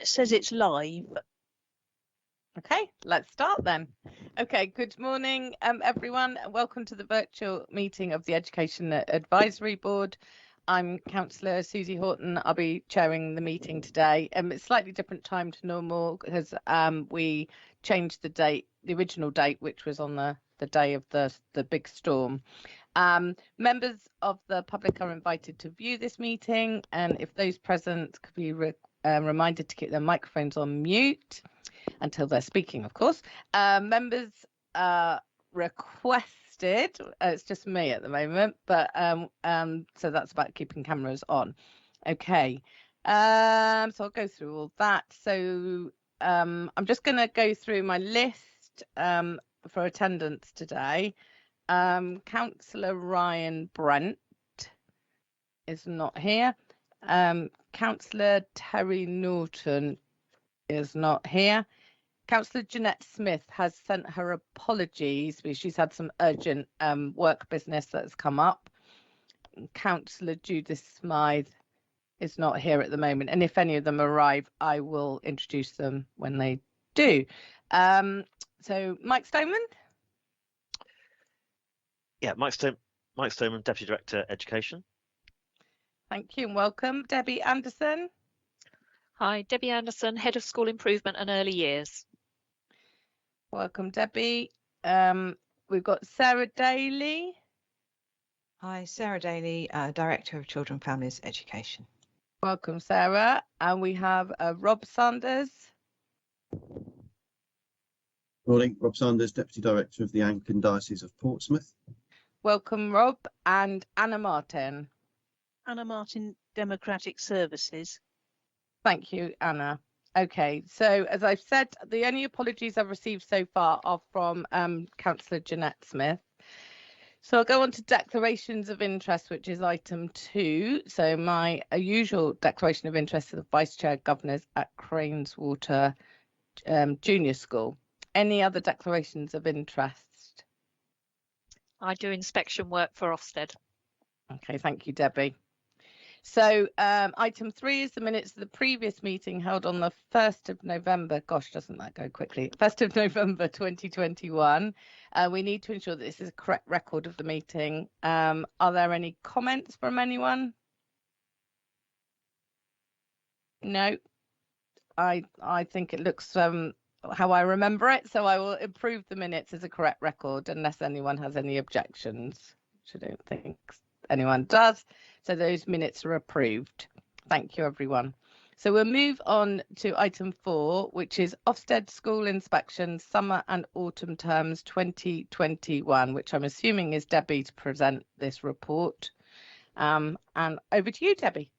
It says it's live. Okay, let's start then. Okay, good morning, everyone. Welcome to the virtual meeting of the Education Advisory Board. I'm Councillor Susie Horton. I'll be chairing the meeting today. It's slightly different time to normal because we changed the date, the original date, which was on the day of the big storm. Members of the public are invited to view this meeting, and if those present could be reminded to keep their microphones on mute until they're speaking, of course. Members requested, it's just me at the moment, but so that's about keeping cameras on. Okay, so I'll go through all that. So I'm just going to go through my list for attendance today. Councillor Ryan Brent is not here. Councillor Terry Norton is not here. Councillor Jeanette Smith has sent her apologies because she's had some urgent work business that's come up. Councillor Judith Smythe is not here at the moment, and if any of them arrive, I will introduce them when they do. So Mike Stoneman? Yeah, Mike Stoneman, Deputy Director, Education. Thank you and welcome. Debbie Anderson? Hi, Debbie Anderson, Head of School Improvement and Early Years. Welcome, Debbie. We've got Sarah Daly. Hi, Sarah Daly, Director of Children and Families Education. Welcome, Sarah. And we have Rob Sanders. Morning, Rob Sanders, Deputy Director of the Anglican Diocese of Portsmouth. Welcome, Rob. And Anna Martin. Anna Martin, Democratic Services. Thank you, Anna. Okay, so as I've said, the only apologies I've received so far are from Councillor Jeanette Smith. So I'll go on to declarations of interest, which is item 2. So my usual declaration of interest to the Vice Chair Governors at Craneswater Junior School. Any other declarations of interest? I do inspection work for Ofsted. Okay, thank you, Debbie. So item 3 is the minutes of the previous meeting held on the 1st of November. Gosh, doesn't that go quickly? 1st of November 2021. We need to ensure that this is a correct record of the meeting. Are there any comments from anyone? No. I think it looks how I remember it, so I will improve the minutes as a correct record unless anyone has any objections, which I don't think anyone does. So those minutes are approved. Thank you, everyone. So we'll move on to item 4, which is Ofsted School Inspection Summer and Autumn Terms 2021, which I'm assuming is Debbie to present this report. And over to you, Debbie.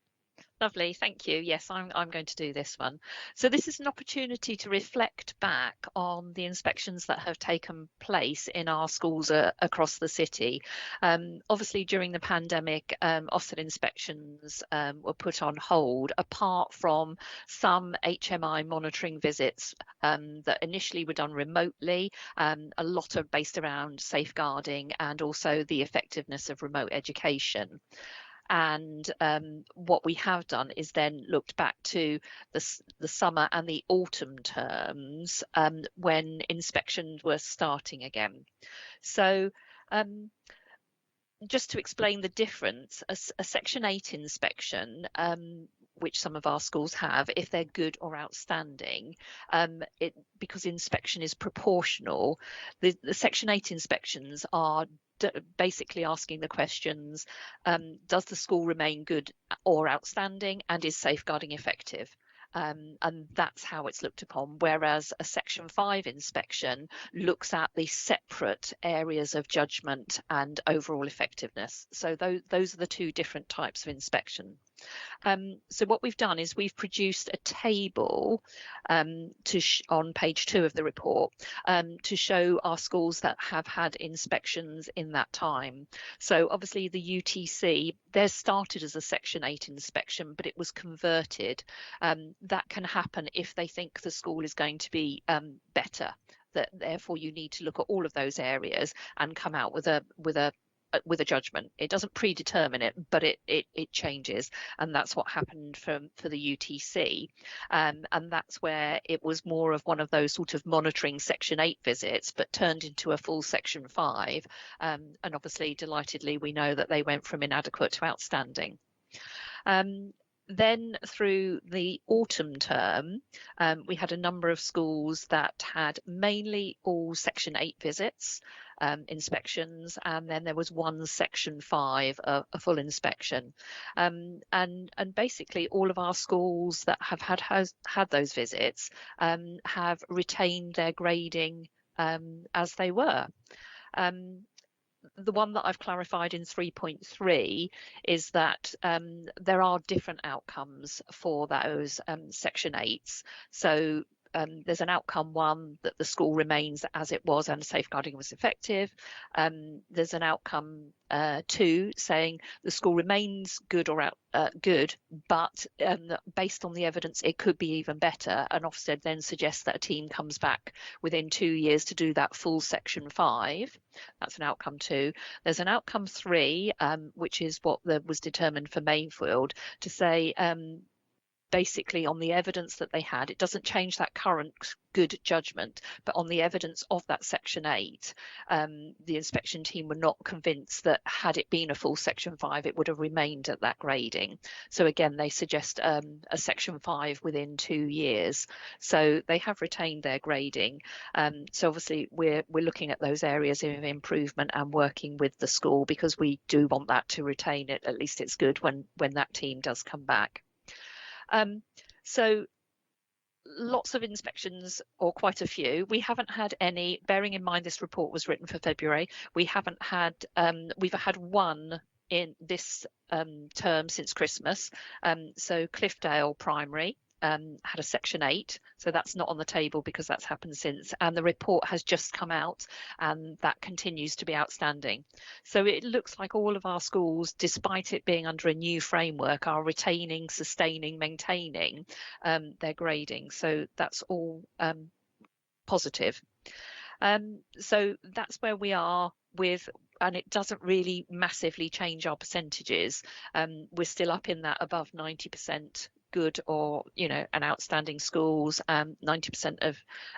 Lovely, thank you. Yes, I'm going to do this one. So this is an opportunity to reflect back on the inspections that have taken place in our schools across the city. Obviously, during the pandemic, Ofsted inspections were put on hold, apart from some HMI monitoring visits that initially were done remotely. A lot are based around safeguarding and also the effectiveness of remote education. And what we have done is then looked back to the summer and the autumn terms when inspections were starting again. So just to explain the difference, a Section 8 inspection, which some of our schools have, if they're good or outstanding, because inspection is proportional, the Section 8 inspections are basically asking the questions, does the school remain good or outstanding, and is safeguarding effective? And that's how it's looked upon, whereas a Section 5 inspection looks at the separate areas of judgment and overall effectiveness. So those are the two different types of inspection. So what we've done is we've produced a table on page 2 of the report to show our schools that have had inspections in that time. So obviously the UTC, theirs started as a Section 8 inspection, but it was converted. That can happen if they think the school is going to be better. That therefore you need to look at all of those areas and come out with a with a judgment. It doesn't predetermine it, but it changes, and that's what happened for the UTC, and that's where it was more of one of those sort of monitoring Section 8 visits, but turned into a full Section 5, and obviously delightedly we know that they went from inadequate to outstanding. Then through the autumn term, we had a number of schools that had mainly all Section 8 visits, inspections, and then there was one Section 5, a full inspection. And basically all of our schools that have had those visits have retained their grading as they were. The one that I've clarified in 3.3 is that there are different outcomes for those Section 8s. So there's an outcome 1 that the school remains as it was and safeguarding was effective. There's an outcome 2 saying the school remains good or good, but based on the evidence it could be even better, and Ofsted then suggests that a team comes back within 2 years to do that full Section 5. That's an outcome 2. There's an outcome 3, which is what was determined for Mainfield, to say basically on the evidence that they had, it doesn't change that current good judgment, but on the evidence of that Section 8, the inspection team were not convinced that had it been a full Section 5, it would have remained at that grading. So again, they suggest a Section 5 within 2 years. So they have retained their grading. So obviously we're looking at those areas of improvement and working with the school, because we do want that to retain it. At least it's good when that team does come back. So lots of inspections, or quite a few. We haven't had any, bearing in mind this report was written for February, we haven't had, we've had one in this term since Christmas. So Cliffdale Primary had a Section 8, so that's not on the table because that's happened since, and the report has just come out and that continues to be outstanding. So it looks like all of our schools, despite it being under a new framework, are retaining, sustaining, maintaining their grading. So that's all positive. So that's where we are with, and it doesn't really massively change our percentages. We're still up in that above 90% good, or an outstanding schools, 90%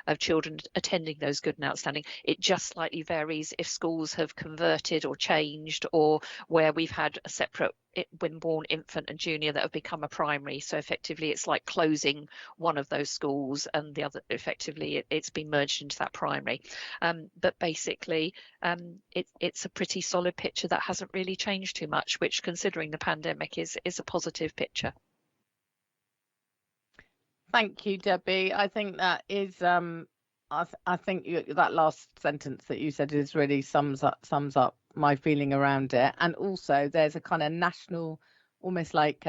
of children attending those good and outstanding. It just slightly varies if schools have converted or changed, or where we've had a separate when-born infant and junior that have become a primary. So effectively it's like closing one of those schools and the other, effectively it's been merged into that primary. But basically it's a pretty solid picture that hasn't really changed too much, which, considering the pandemic, is a positive picture. Thank you, Debbie. I think that is I think that last sentence that you said is really sums up my feeling around it. And also there's a kind of national, almost like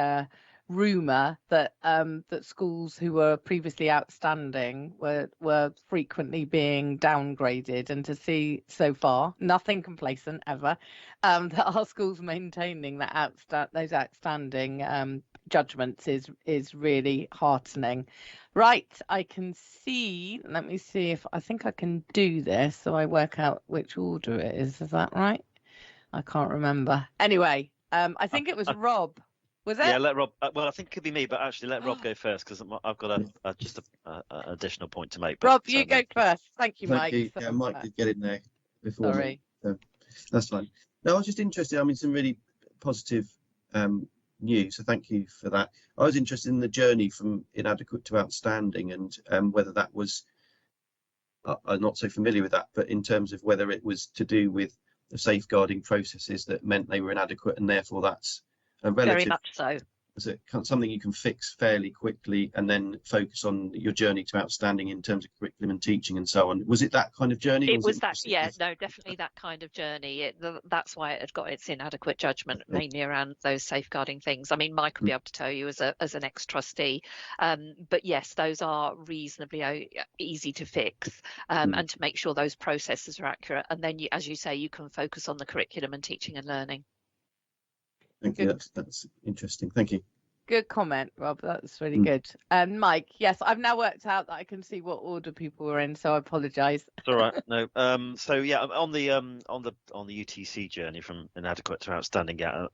rumour that that schools who were previously outstanding were frequently being downgraded, and to see so far, nothing complacent ever, that our schools maintaining that those outstanding judgments is really heartening. Right, I can see, let me see if I think I can do this so I work out which order it is that right? I can't remember. Anyway, I think it was Rob. Was it? Yeah, let Rob. Well, I think it could be me, but actually let Rob go first, because I've got just an additional point to make. But, Rob, you go first. Thank you, Mike. Thank you. Yeah, Mike did get in there before. Sorry. Me, so that's fine. No, I was just interested. I mean, some really positive news, so thank you for that. I was interested in the journey from inadequate to outstanding, and whether that was, I'm not so familiar with that, but in terms of whether it was to do with the safeguarding processes that meant they were inadequate, and therefore that's a relative, very much so. Is it something you can fix fairly quickly and then focus on your journey to outstanding in terms of curriculum and teaching and so on? Was it that kind of journey? It was that, yeah, no, definitely that kind of journey. That's why it had got its inadequate judgment, mainly around those safeguarding things. I mean, Mike will be able to tell you as an ex-trustee, but yes, those are reasonably easy to fix, and to make sure those processes are accurate. And then, as you say, you can focus on the curriculum and teaching and learning. Thank you. That's interesting. Thank you. Good comment, Rob. That's really good. And Mike, yes, I've now worked out that I can see what order people were in, so I apologise. It's all right. No. So yeah, on the UTC journey from inadequate to outstanding, yeah,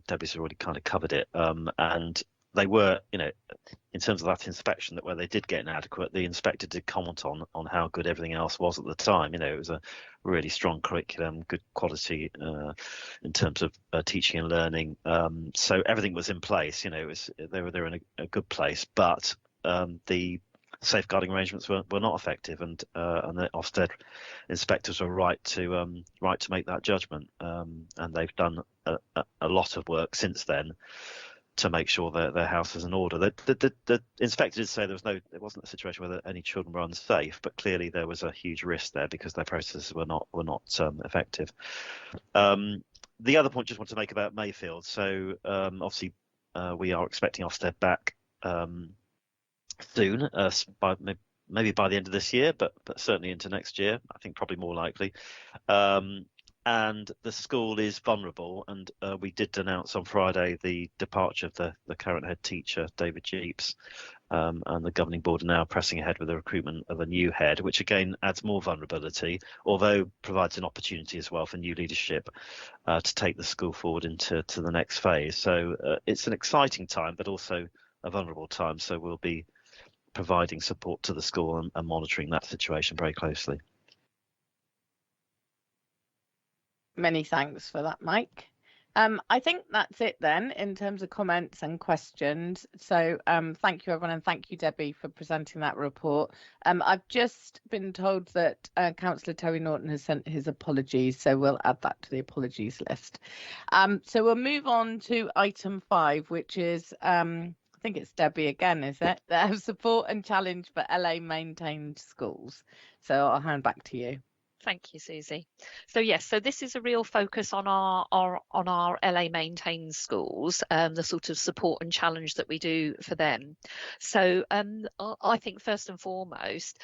Debbie's already kind of covered it. And they were, in terms of that inspection, that where they did get inadequate, the inspector did comment on how good everything else was at the time. It was a really strong curriculum, good quality in terms of teaching and learning. So everything was in place. They were in a good place, but the safeguarding arrangements were not effective, and the Ofsted inspectors were right to make that judgment. And they've done a lot of work since then to make sure that their house is in order. The inspector did say it wasn't a situation where any children were unsafe, but clearly there was a huge risk there because their processes were not effective. The other point I just want to make about Mayfield. So obviously we are expecting Ofsted back soon, maybe by the end of this year, but certainly into next year. I think probably more likely. And the school is vulnerable, and we did announce on Friday the departure of the current head teacher, David Jeeps, and the governing board are now pressing ahead with the recruitment of a new head, which again adds more vulnerability, although provides an opportunity as well for new leadership to take the school forward into the next phase. So it's an exciting time, but also a vulnerable time. So we'll be providing support to the school and monitoring that situation very closely. Many thanks for that, Mike. I think that's it then in terms of comments and questions. So thank you, everyone, and thank you, Debbie, for presenting that report. I've just been told that Councillor Terry Norton has sent his apologies, so we'll add that to the apologies list. So we'll move on to item 5, which is I think it's Debbie again, is it? The support and challenge for LA maintained schools. So I'll hand back to you. Thank you, Susie. So yes, so this is a real focus on our LA maintained schools, the sort of support and challenge that we do for them. So I think first and foremost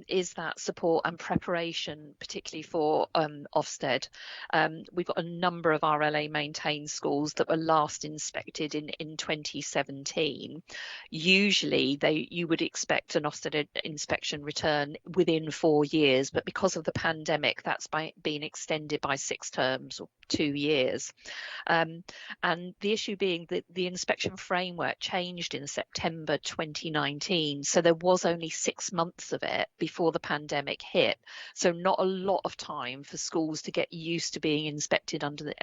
is that support and preparation, particularly for Ofsted. We've got a number of our LA maintained schools that were last inspected in 2017. Usually you would expect an Ofsted inspection return within 4 years, but because of the pandemic, that's been extended by 6 terms or 2 years. And the issue being that the inspection framework changed in September 2019, so there was only 6 months of it before the pandemic hit, so not a lot of time for schools to get used to being inspected under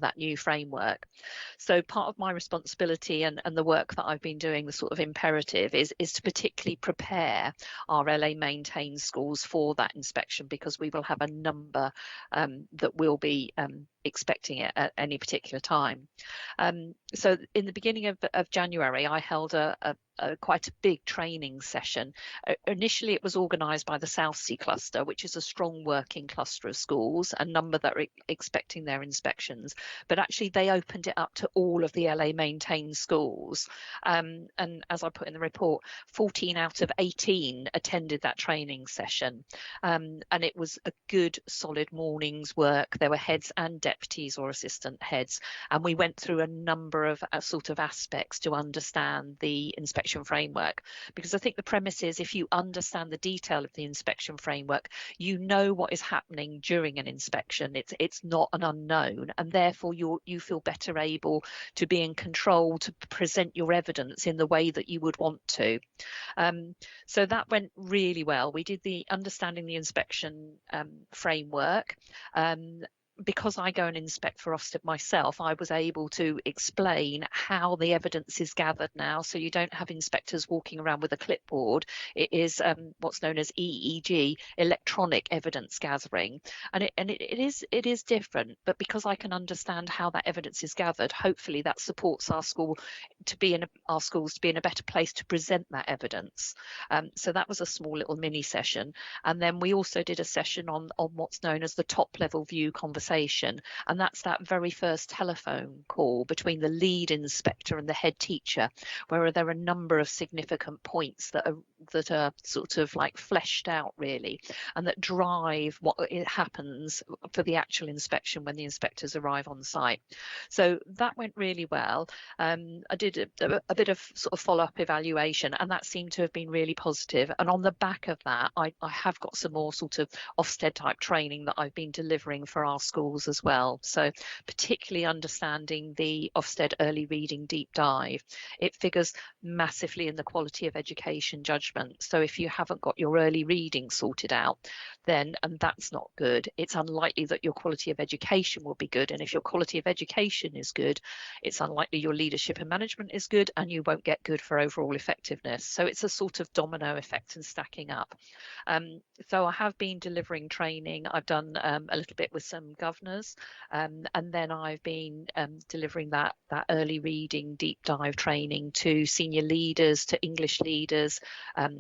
that new framework. So part of my responsibility and the work that I've been doing, the sort of imperative is to particularly prepare our LA maintained schools for that inspection, because we will have a number that will be expecting it at any particular time. So in the beginning of January, I held quite a big training session. Initially, it was organised by the South Sea cluster, which is a strong working cluster of schools, a number that are expecting their inspections, but actually they opened it up to all of the LA maintained schools. And as I put in the report, 14 out of 18 attended that training session. And it was a good, solid morning's work. There were heads and deputies or assistant heads, and we went through a number of sort of aspects to understand the inspection framework, because I think the premise is if you understand the detail of the inspection framework, you know what is happening during an inspection. It's not an unknown, and therefore you feel better able to be in control, to present your evidence in the way that you would want to. So that went really well. We did the understanding the inspection framework. Because I go and inspect for Ofsted myself, I was able to explain how the evidence is gathered now. So you don't have inspectors walking around with a clipboard. It is what's known as EEG, electronic evidence gathering, and it is different. But because I can understand how that evidence is gathered, hopefully that supports our schools to be in a better place to present that evidence. So that was a small little mini session, and then we also did a session on what's known as the top level view conversation. And that's that very first telephone call between the lead inspector and the head teacher, where there are a number of significant points that are that are sort of like fleshed out really, and that drive what it happens for the actual inspection when the inspectors arrive on site. So that went really well. I did a bit of sort of follow-up evaluation, and that seemed to have been really positive. And on the back of that, I have got some more sort of Ofsted type training that I've been delivering for our schools as well. So particularly understanding the Ofsted early reading deep dive, it figures massively in the quality of education judgment. So if you haven't got your early reading sorted out, then, and that's not good, it's unlikely that your quality of education will be good. And if your quality of education is good, it's unlikely your leadership and management is good, and you won't get good for overall effectiveness. So it's a sort of domino effect and stacking up. So I have been delivering training. I've done a little bit with some governors, and then I've been delivering that early reading deep dive training to senior leaders, to English leaders.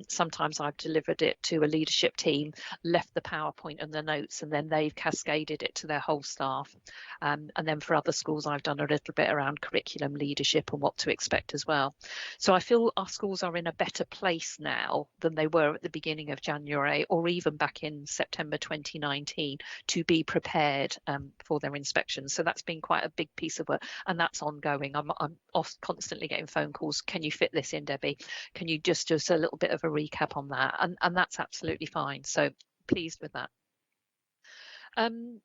Sometimes I've delivered it to a leadership team, left the PowerPoint and the notes, and then they've cascaded it to their whole staff. And then for other schools, I've done a little bit around curriculum leadership and what to expect as well. So I feel our schools are in a better place now than they were at the beginning of January, or even back in September 2019, to be prepared for their inspections. So that's been quite a big piece of work, and that's ongoing. I'm constantly getting phone calls. Can you fit this in, Debbie? Can you just a little bit of a recap on that? And that's absolutely fine. So pleased with that.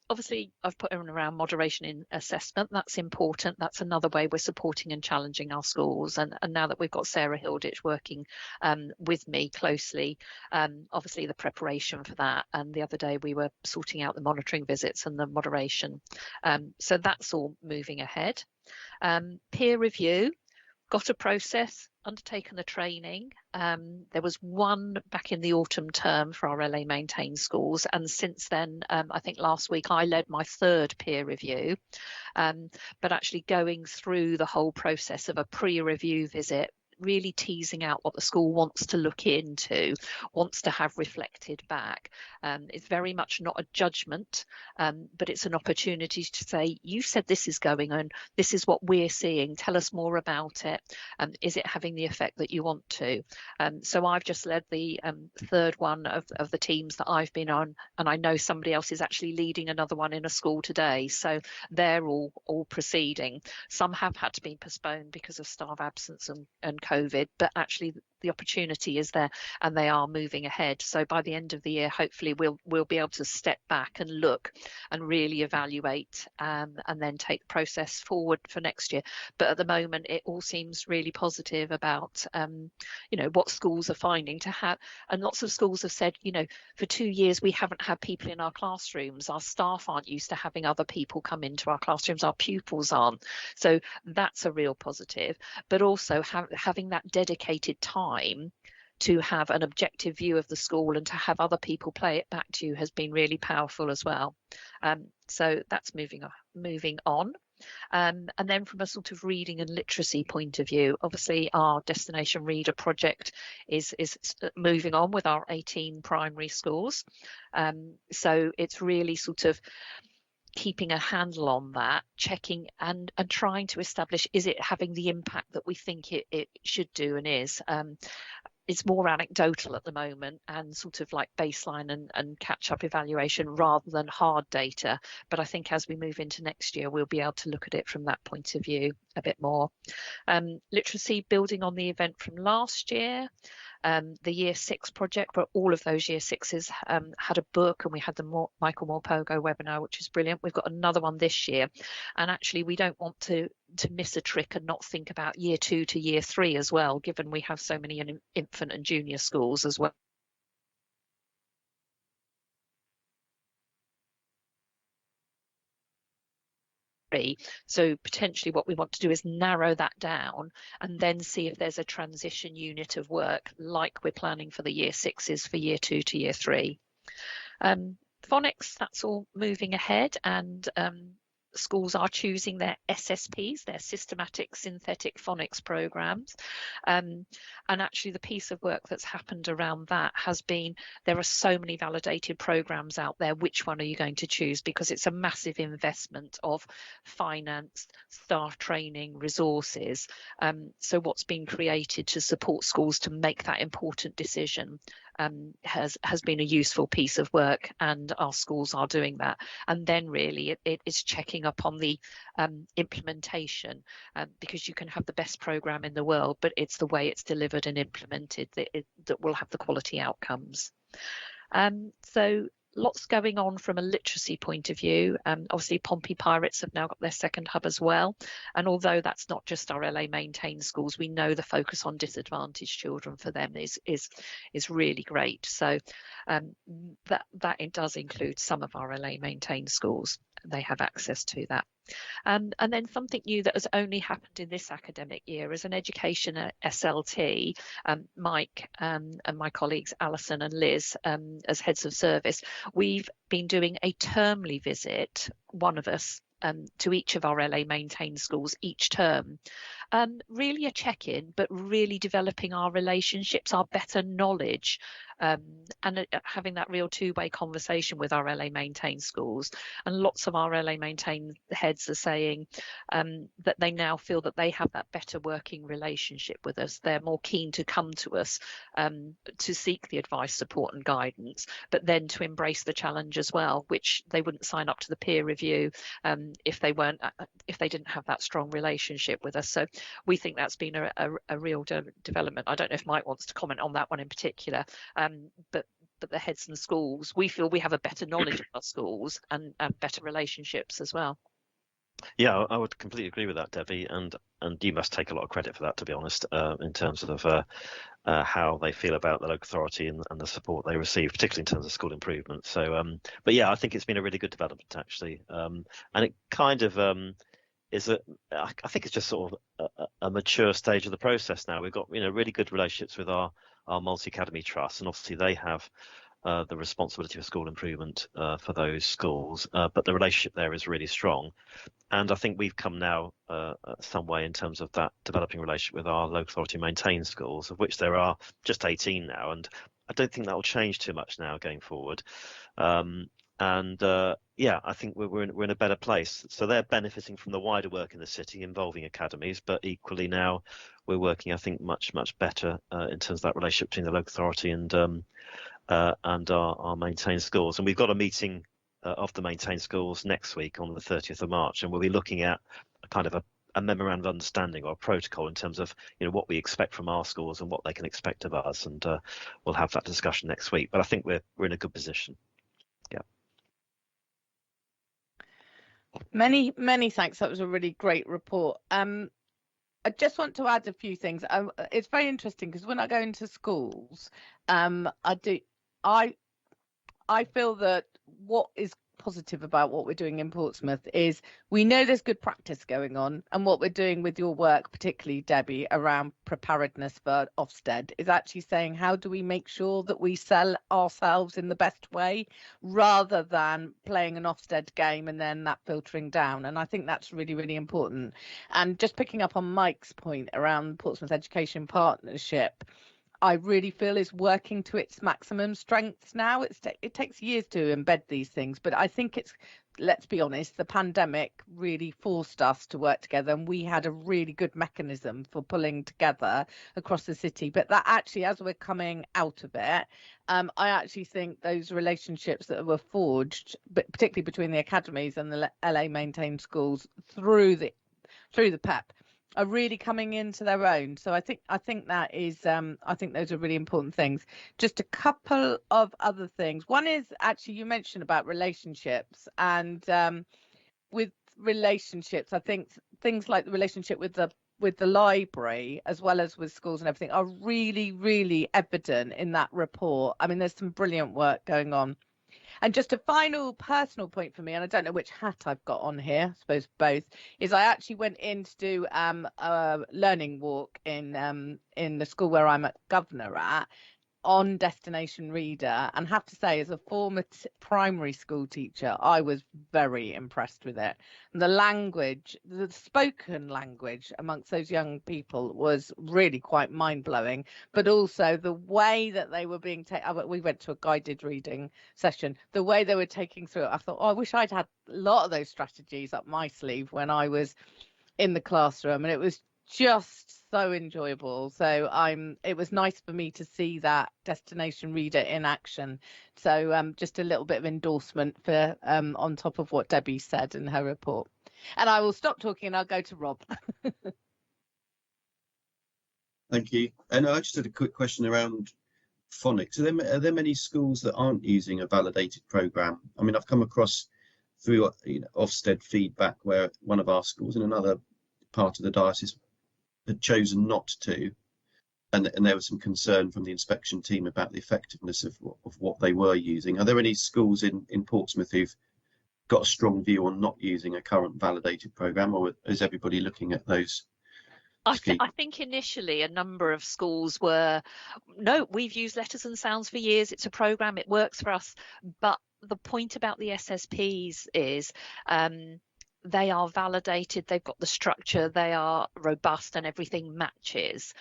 Obviously, I've put in around moderation in assessment. That's important. That's another way we're supporting and challenging our schools. And now that we've got Sarah Hilditch working with me closely, obviously the preparation for that. And the other day we were sorting out the monitoring visits and the moderation. So that's all moving ahead. Peer review. Got a process, undertaken the training. There was one back in the autumn term for our LA maintained schools, and since then, I think last week I led my third peer review, but actually going through the whole process of a pre-review visit, really teasing out what the school wants to look into, wants to have reflected back. It's very much not a judgment, but it's an opportunity to say, you said this is going on, this is what we're seeing, tell us more about it. Is it having the effect that you want to? So I've just led the third one of the teams that I've been on, and I know somebody else is actually leading another one in a school today. So they're all proceeding. Some have had to be postponed because of staff absence and COVID, but actually the opportunity is there and they are moving ahead. So by the end of the year, hopefully we'll be able to step back and look and really evaluate and then take the process forward for next year. But at the moment, it all seems really positive about what schools are finding to have. And lots of schools have said, for 2 years we haven't had people in our classrooms. Our staff aren't used to having other people come into our classrooms. Our pupils aren't. So that's a real positive. But also having that dedicated time to have an objective view of the school and to have other people play it back to you has been really powerful as well. So that's moving on. And then from a sort of reading and literacy point of view, obviously our Destination Reader project is moving on with our 18 primary schools. So it's really sort of keeping a handle on that, checking and trying to establish, is it having the impact that we think it should do and is. It's more anecdotal at the moment and sort of like baseline and catch-up evaluation rather than hard data. But I think as we move into next year, we'll be able to look at it from that point of view a bit more. Literacy, building on the event from last year. The Year 6 project, but all of those Year 6s had a book, and we had the Michael Morpogo webinar, which is brilliant. We've got another one this year, and actually we don't want to miss a trick and not think about Year 2 to Year 3 as well, given we have so many infant and junior schools as well. So potentially what we want to do is narrow that down and then see if there's a transition unit of work like we're planning for the Year 6s for Year 2 to Year 3. Phonics, that's all moving ahead, and schools are choosing their SSPs, their systematic synthetic phonics programs. And actually the piece of work that's happened around that has been, there are so many validated programs out there, which one are you going to choose? Because it's a massive investment of finance, staff training, resources. So what's been created to support schools to make that important decision has been a useful piece of work, and our schools are doing that. And then really it is checking up on the implementation, because you can have the best program in the world, but it's the way it's delivered and implemented that will have the quality outcomes. So lots going on from a literacy point of view. Obviously Pompey Pirates have now got their second hub as well, and although that's not just our LA maintained schools, we know the focus on disadvantaged children for them is really great. So that it does include some of our LA maintained schools. They have access to that. And then something new that has only happened in this academic year is an education SLT. Mike and my colleagues Alison and Liz, as heads of service, we've been doing a termly visit, one of us, to each of our LA maintained schools each term. Really a check-in, but really developing our relationships, our better knowledge, and having that real two-way conversation with our LA maintained schools. And lots of our LA maintained heads are saying that they now feel that they have that better working relationship with us. They're more keen to come to us to seek the advice, support and guidance, but then to embrace the challenge as well, which they wouldn't sign up to the peer review if they didn't have that strong relationship with us. So we think that's been a real development. I don't know if Mike wants to comment on that one in particular, but the heads and schools, we feel we have a better knowledge of our schools and better relationships as well. Yeah, I would completely agree with that, Debbie, and you must take a lot of credit for that, to be honest, in terms of how they feel about the local authority and the support they receive, particularly in terms of school improvement. So, but yeah, I think it's been a really good development actually, and it kind of I think it's just sort of a mature stage of the process now. We've got really good relationships with our multi-academy trusts, and obviously they have the responsibility for school improvement for those schools, but the relationship there is really strong. And I think we've come now some way in terms of that developing relationship with our local authority maintained schools, of which there are just 18 now, and I don't think that will change too much now going forward. Yeah, I think we're in a better place. So they're benefiting from the wider work in the city involving academies, but equally now we're working, I think, much better in terms of that relationship between the local authority and our maintained schools. And we've got a meeting of the maintained schools next week on the 30th of March, and we'll be looking at a kind of a memorandum of understanding or a protocol in terms of what we expect from our schools and what they can expect of us, and we'll have that discussion next week. But I think we're in a good position. Yeah. Many thanks. That was a really great report. I just want to add a few things. It's very interesting because when I go into schools, I feel that what is positive about what we're doing in Portsmouth is we know there's good practice going on, and what we're doing with your work, particularly Debbie, around preparedness for Ofsted is actually saying how do we make sure that we sell ourselves in the best way rather than playing an Ofsted game and then that filtering down. And I think that's really important. And just picking up on Mike's point around Portsmouth Education Partnership, I really feel is working to its maximum strengths now. It takes years to embed these things, but I think let's be honest, the pandemic really forced us to work together, and we had a really good mechanism for pulling together across the city. But that actually, as we're coming out of it, I actually think those relationships that were forged, but particularly between the academies and the LA maintained schools through the PEP, are really coming into their own. So I think that is I think those are really important things. Just a couple of other things. One is actually you mentioned about relationships, and with relationships, I think things like the relationship with the library as well as with schools and everything are really evident in that report. I mean, there's some brilliant work going on. And just a final personal point for me, and I don't know which hat I've got on here, I suppose both, is I actually went in to do a learning walk in the school where I'm a governor at on Destination Reader, and have to say, as a former primary school teacher, I was very impressed with it. And the language, the spoken language amongst those young people was really quite mind-blowing, but also the way that they were being taken. We went to a guided reading session. The way they were taking through it, I thought, oh, I wish I'd had a lot of those strategies up my sleeve when I was in the classroom, and it was just so enjoyable. So it was nice for me to see that Destination Reader in action. So just a little bit of endorsement for on top of what Debbie said in her report. And I will stop talking and I'll go to Rob. Thank you. And I just had a quick question around phonics. Are there many schools that aren't using a validated programme? I mean, I've come across through Ofsted feedback where one of our schools in another part of the diocese had chosen not to, and there was some concern from the inspection team about the effectiveness of what they were using. Are there any schools in Portsmouth who've got a strong view on not using a current validated programme, or is everybody looking at those? I think initially a number of schools were, no, we've used Letters and Sounds for years. It's a programme, it works for us. But the point about the SSPs is they are validated, they've got the structure, they are robust, and everything matches.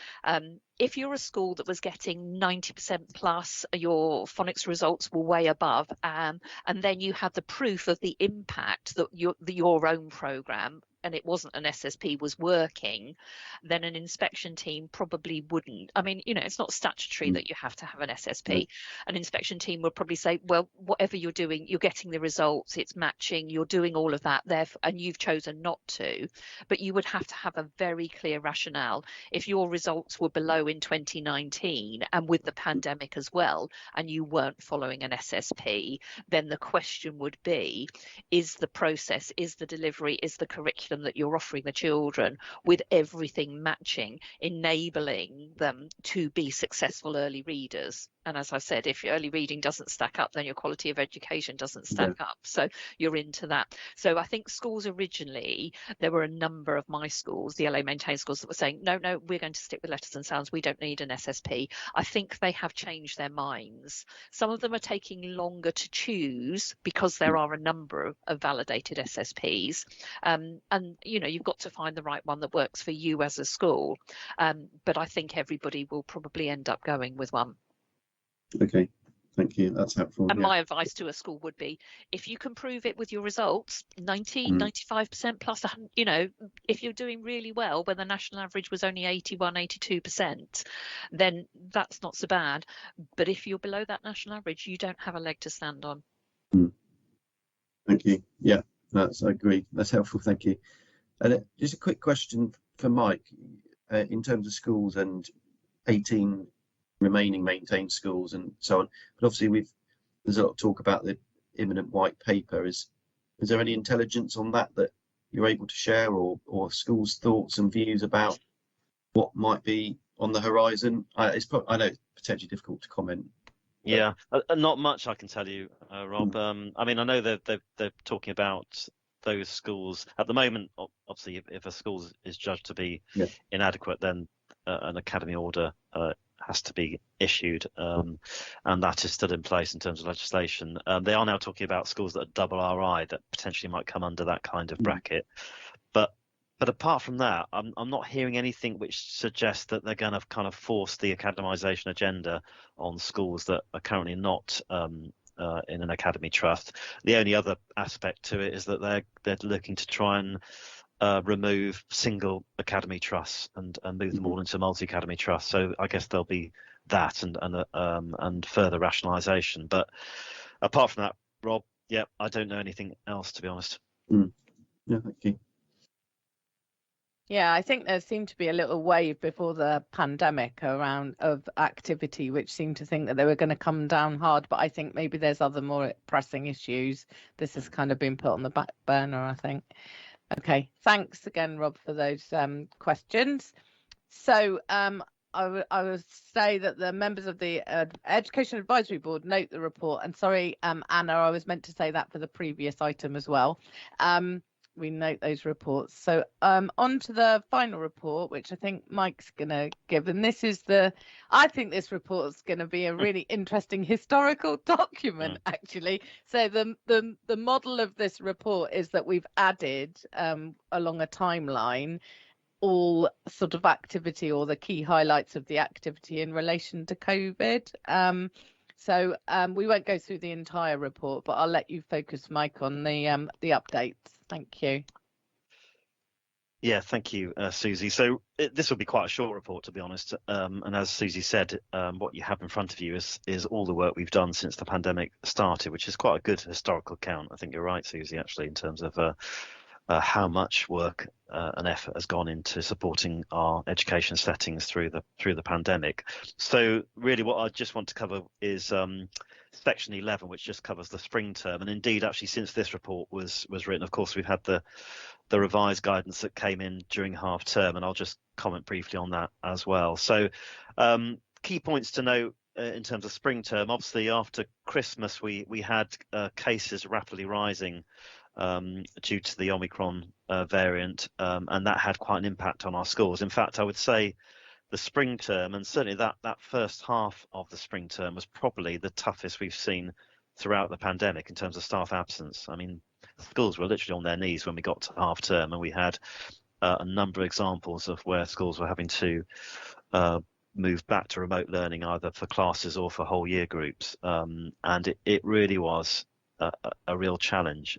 If you're a school that was getting 90% plus, your phonics results were way above, and then you had the proof of the impact that your own programme, and it wasn't an SSP, was working, then an inspection team probably wouldn't. I mean, it's not statutory that you have to have an SSP. An inspection team would probably say, well, whatever you're doing, you're getting the results, it's matching, you're doing all of that, therefore, and you've chosen not to. But you would have to have a very clear rationale. If your results were below in 2019 and with the pandemic as well, and you weren't following an SSP, then the question would be, is the process, is the delivery, is the curriculum that you're offering the children with everything matching, enabling them to be successful early readers? And as I said, if your early reading doesn't stack up, then your quality of education doesn't stack up. So you're into that. So I think schools originally, there were a number of my schools, the LA maintained schools, that were saying, no, we're going to stick with Letters and Sounds. We don't need an SSP. I think they have changed their minds. Some of them are taking longer to choose because there are a number of validated SSPs. And, you've got to find the right one that works for you as a school. But I think everybody will probably end up going with one. Okay, thank you. That's helpful. And my advice to a school would be, if you can prove it with your results, 95% plus, if you're doing really well, when the national average was only 81, 82%, then that's not so bad. But if you're below that national average, you don't have a leg to stand on. Thank you. Yeah, I agree. That's helpful. Thank you. And just a quick question for Mike, in terms of schools and 18 remaining maintained schools and so on. But obviously there's a lot of talk about the imminent white paper. Is there any intelligence on that you're able to share, or schools' thoughts and views about what might be on the horizon? I know it's potentially difficult to comment. Yeah, not much I can tell you, Rob. I mean, I know they're talking about those schools at the moment. Obviously, if a school is judged to be inadequate, then an academy order has to be issued, and that is still in place in terms of legislation. They are now talking about schools that are double RI that potentially might come under that kind of bracket. But apart from that, I'm not hearing anything which suggests that they're going to kind of force the academisation agenda on schools that are currently not in an academy trust. The only other aspect to it is that they're looking to try and remove single academy trusts and move them all into multi-academy trusts. So I guess there'll be that and further rationalisation. But apart from that, Rob, I don't know anything else, to be honest. Yeah, thank you. Yeah, I think there seemed to be a little wave before the pandemic of activity, which seemed to think that they were going to come down hard. But I think maybe there's other more pressing issues. This has kind of been put on the back burner, I think. Okay, thanks again, Rob, for those questions. So I would say that the members of the Education Advisory Board note the report. And sorry, Anna, I was meant to say that for the previous item as well. we note those reports. So on to the final report, which I think Mike's going to give. And this is I think this report is going to be a really interesting historical document, actually. So the model of this report is that we've added along a timeline all sort of activity or the key highlights of the activity in relation to COVID. So we won't go through the entire report, but I'll let you focus, Mike, on the updates. Thank you. Yeah, thank you, Susie. So this will be quite a short report, to be honest. And as Susie said, what you have in front of you is all the work we've done since the pandemic started, which is quite a good historical count. I think you're right, Susie, actually, in terms of how much work and effort has gone into supporting our education settings through the pandemic. So really what I just want to cover is section 11, which just covers the spring term. And indeed, actually, since this report was written, of course, we've had the revised guidance that came in during half term, and I'll just comment briefly on that as well. So key points to note in terms of spring term, obviously after Christmas we had cases rapidly rising due to the Omicron variant, and that had quite an impact on our schools. In fact, I would say the spring term, and certainly that first half of the spring term, was probably the toughest we've seen throughout the pandemic in terms of staff absence. I mean, schools were literally on their knees when we got to half term, and we had a number of examples of where schools were having to move back to remote learning, either for classes or for whole year groups, and it really was a real challenge.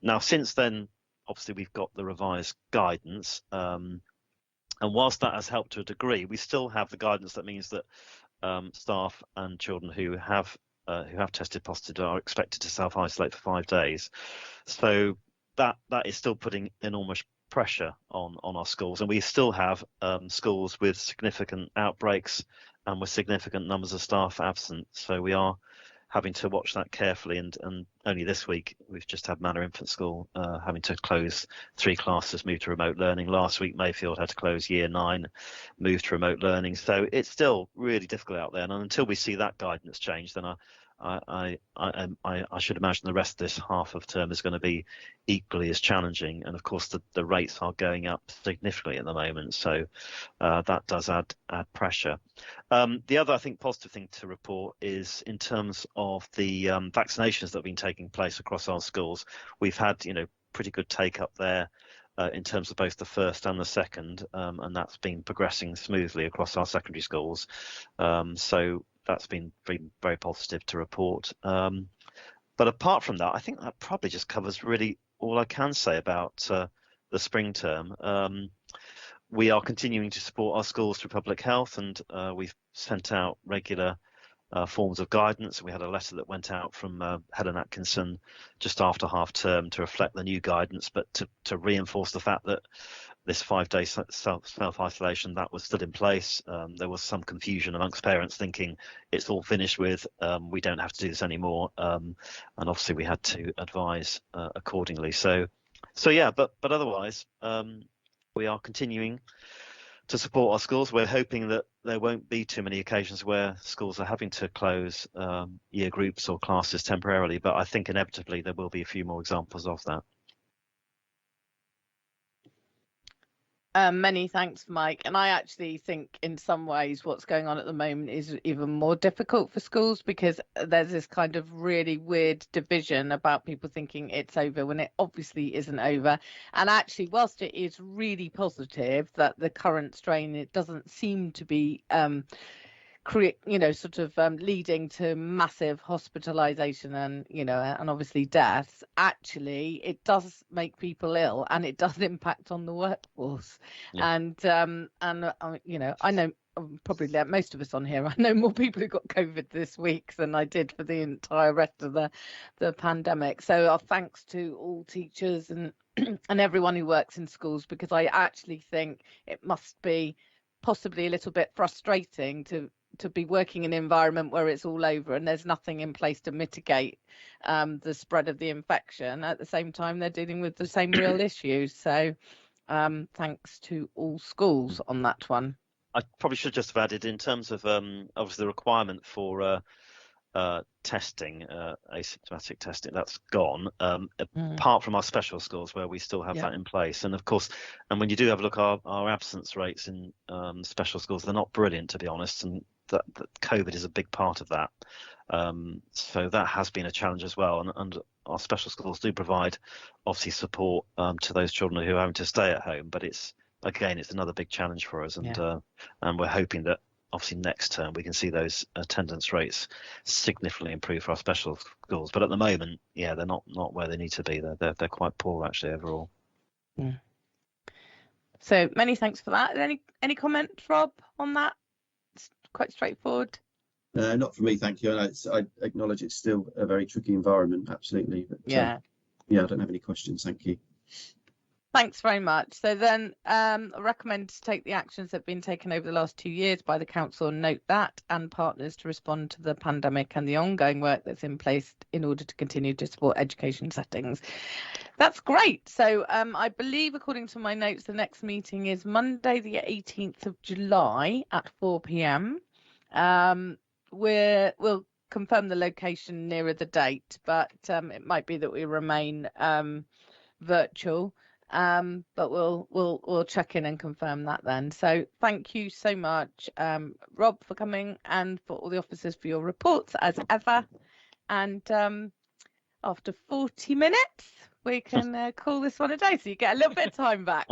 Now, since then, obviously, we've got the revised guidance, and whilst that has helped to a degree, we still have the guidance that means that staff and children who have tested positive are expected to self-isolate for 5 days. So that is still putting enormous pressure on our schools, and we still have schools with significant outbreaks and with significant numbers of staff absent. So we are having to watch that carefully, and only this week we've just had Manor Infant School having to close 3 classes, move to remote learning. Last week Mayfield had to close year 9, move to remote learning. So it's still really difficult out there, and until we see that guidance change, then I should imagine the rest of this half of term is going to be equally as challenging. And of course the rates are going up significantly at the moment, so that does add pressure. The other, I think, positive thing to report is in terms of the vaccinations that have been taking place across our schools. We've had pretty good take up there in terms of both the first and the second, and that's been progressing smoothly across our secondary schools. So that's been very positive to report. But apart from that, I think that probably just covers really all I can say about the spring term. We are continuing to support our schools through public health, and we've sent out regular forms of guidance. We had a letter that went out from Helen Atkinson just after half term to reflect the new guidance, but to reinforce the fact that this 5-day self-isolation, that was still in place. There was some confusion amongst parents thinking it's all finished with, we don't have to do this anymore, and obviously we had to advise accordingly. So yeah, but otherwise we are continuing to support our schools. We're hoping that there won't be too many occasions where schools are having to close year groups or classes temporarily, but I think inevitably there will be a few more examples of that. Many thanks, Mike. And I actually think in some ways what's going on at the moment is even more difficult for schools, because there's this kind of really weird division about people thinking it's over when it obviously isn't over. And actually, whilst it is really positive that the current strain, it doesn't seem to be leading to massive hospitalization and and obviously deaths. Actually, it does make people ill, and it does impact on the workforce. Yeah. And I know probably like most of us on here, I know more people who got COVID this week than I did for the entire rest of the pandemic. So our thanks to all teachers and and everyone who works in schools, because I actually think it must be possibly a little bit frustrating to be working in an environment where it's all over and there's nothing in place to mitigate the spread of the infection. At the same time, they're dealing with the same real issues. So thanks to all schools on that one. I probably should just have added, in terms of obviously the requirement for testing, asymptomatic testing, that's gone. Mm. Apart from our special schools where we still have Yeah. that in place, and of course, and when you do have a look, our absence rates in special schools, they're not brilliant, to be honest, and that COVID is a big part of that. So that has been a challenge as well, and our special schools do provide obviously support to those children who are having to stay at home, but it's another big challenge for us, and we're hoping that obviously next term we can see those attendance rates significantly improve for our special schools. But at the moment, yeah, they're not where they need to be. They're quite poor actually overall. Mm. So many thanks for that. Any comments, Rob, on that? It's quite straightforward. Not for me, thank you. I acknowledge it's still a very tricky environment, absolutely. But Yeah. I don't have any questions. Thank you. Thanks very much. So then I recommend to take the actions that have been taken over the last 2 years by the council, and note that, and partners to respond to the pandemic and the ongoing work that's in place in order to continue to support education settings. That's great. So I believe, according to my notes, the next meeting is Monday the 18th of July at 4 p.m. We'll confirm the location nearer the date, but it might be that we remain virtual. But we'll check in and confirm that then. So thank you so much, Rob, for coming, and for all the officers for your reports as ever. And after 40 minutes, we can call this one a day, so you get a little bit of time back.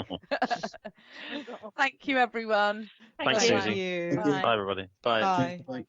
Thank you, everyone. Thanks, you. Susie. you. Bye. Bye everybody. Bye. Bye. Bye.